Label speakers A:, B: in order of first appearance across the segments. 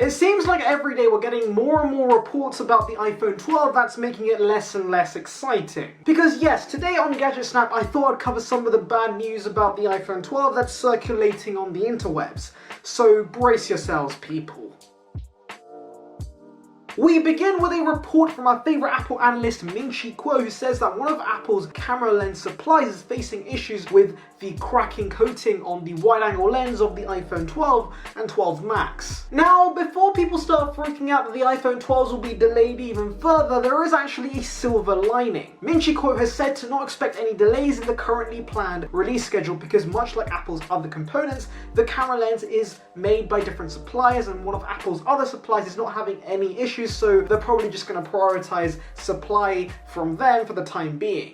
A: It seems like every day we're getting more and more reports about the iPhone 12 that's making it less and less exciting. Because yes, today on GadgetSnap I thought I'd cover some of the bad news about the iPhone 12 that's circulating on the interwebs. So brace yourselves, people. We begin with a report from our favourite Apple analyst Ming-Chi Kuo, who says that one of Apple's camera lens suppliers is facing issues with the cracking coating on the wide-angle lens of the iPhone 12 and 12 Max. Now, before people start freaking out that the iPhone 12s will be delayed even further, there is actually a silver lining. Ming-Chi Kuo has said to not expect any delays in the currently planned release schedule because much like Apple's other components, the camera lens is made by different suppliers and one of Apple's other suppliers is not having any issues, so they're probably just going to prioritize supply from them for the time being.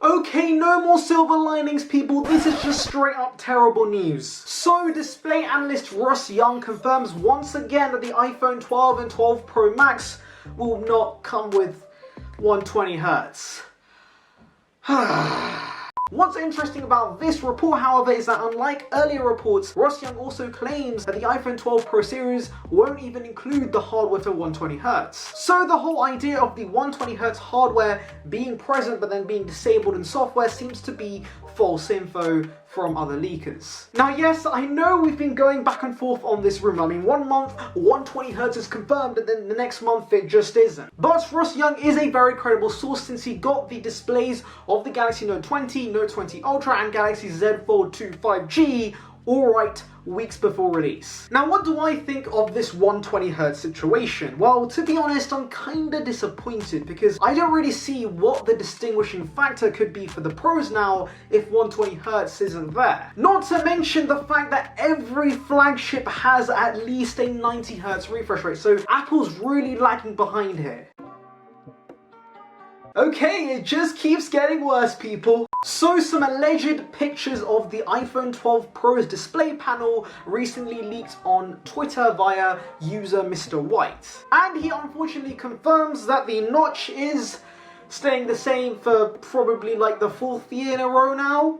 A: Okay, no more silver linings, people. This is just straight up terrible news. So, display analyst Ross Young confirms once again that the iPhone 12 and 12 Pro Max will not come with 120Hz. What's interesting about this report, however, is that unlike earlier reports, Ross Young also claims that the iPhone 12 Pro series won't even include the hardware for 120Hz. So the whole idea of the 120Hz hardware being present but then being disabled in software seems to be false info from other leakers. Now yes, I know we've been going back and forth on this rumor. I mean, one month 120Hz is confirmed and then the next month it just isn't. But Ross Young is a very credible source since he got the displays of the Galaxy Note 20, Note 20 Ultra and Galaxy Z Fold 2 5G alright weeks before release. Now what do I think of this 120Hz situation? Well, to be honest, I'm kinda disappointed because I don't really see what the distinguishing factor could be for the Pros now if 120Hz isn't there. Not to mention the fact that every flagship has at least a 90Hz refresh rate, so Apple's really lagging behind here. Okay, it just keeps getting worse, people. So some alleged pictures of the iPhone 12 Pro's display panel recently leaked on Twitter via user Mr. White. And he unfortunately confirms that the notch is staying the same for probably like the 4th year in a row now.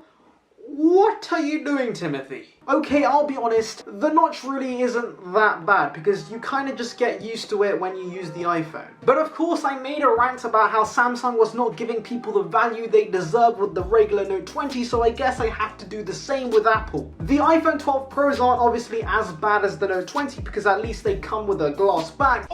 A: What are you doing, Timothy? Okay, I'll be honest, the notch really isn't that bad because you kind of just get used to it when you use the iPhone. But of course I made a rant about how Samsung was not giving people the value they deserve with the regular Note 20, so I guess I have to do the same with Apple. The iPhone 12 Pros aren't obviously as bad as the Note 20 because at least they come with a glass back.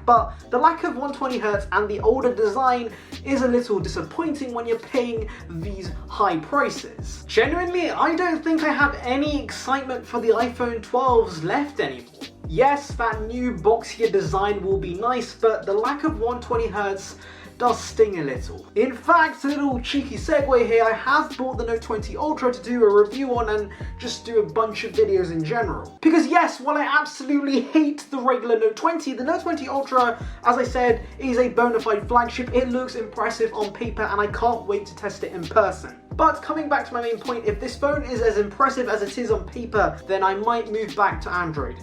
A: But the lack of 120Hz and the older design is a little disappointing when you're paying these high prices. Genuinely, I don't think I have any excitement for the iPhone 12s left anymore. Yes, that new boxier design will be nice, but the lack of 120Hz does sting a little. In fact, a little cheeky segue here, I have bought the Note 20 Ultra to do a review on and just do a bunch of videos in general. Because yes, while I absolutely hate the regular Note 20, the Note 20 Ultra, as I said, is a bona fide flagship. It looks impressive on paper and I can't wait to test it in person. But coming back to my main point, if this phone is as impressive as it is on paper, then I might move back to Android.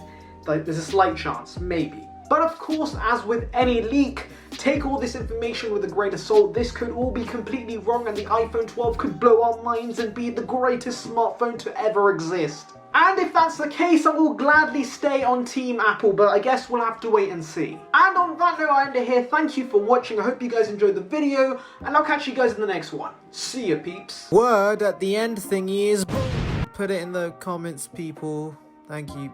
A: There's a slight chance, maybe. But of course, as with any leak, take all this information with a grain of salt. This could all be completely wrong and the iPhone 12 could blow our minds and be the greatest smartphone to ever exist. And if that's the case, I will gladly stay on Team Apple, but I guess we'll have to wait and see. And on that note, I end it here. Thank you for watching. I hope you guys enjoyed the video, and I'll catch you guys in the next one. See ya, peeps.
B: Word at the end thingy is... Put it in the comments, people. Thank you.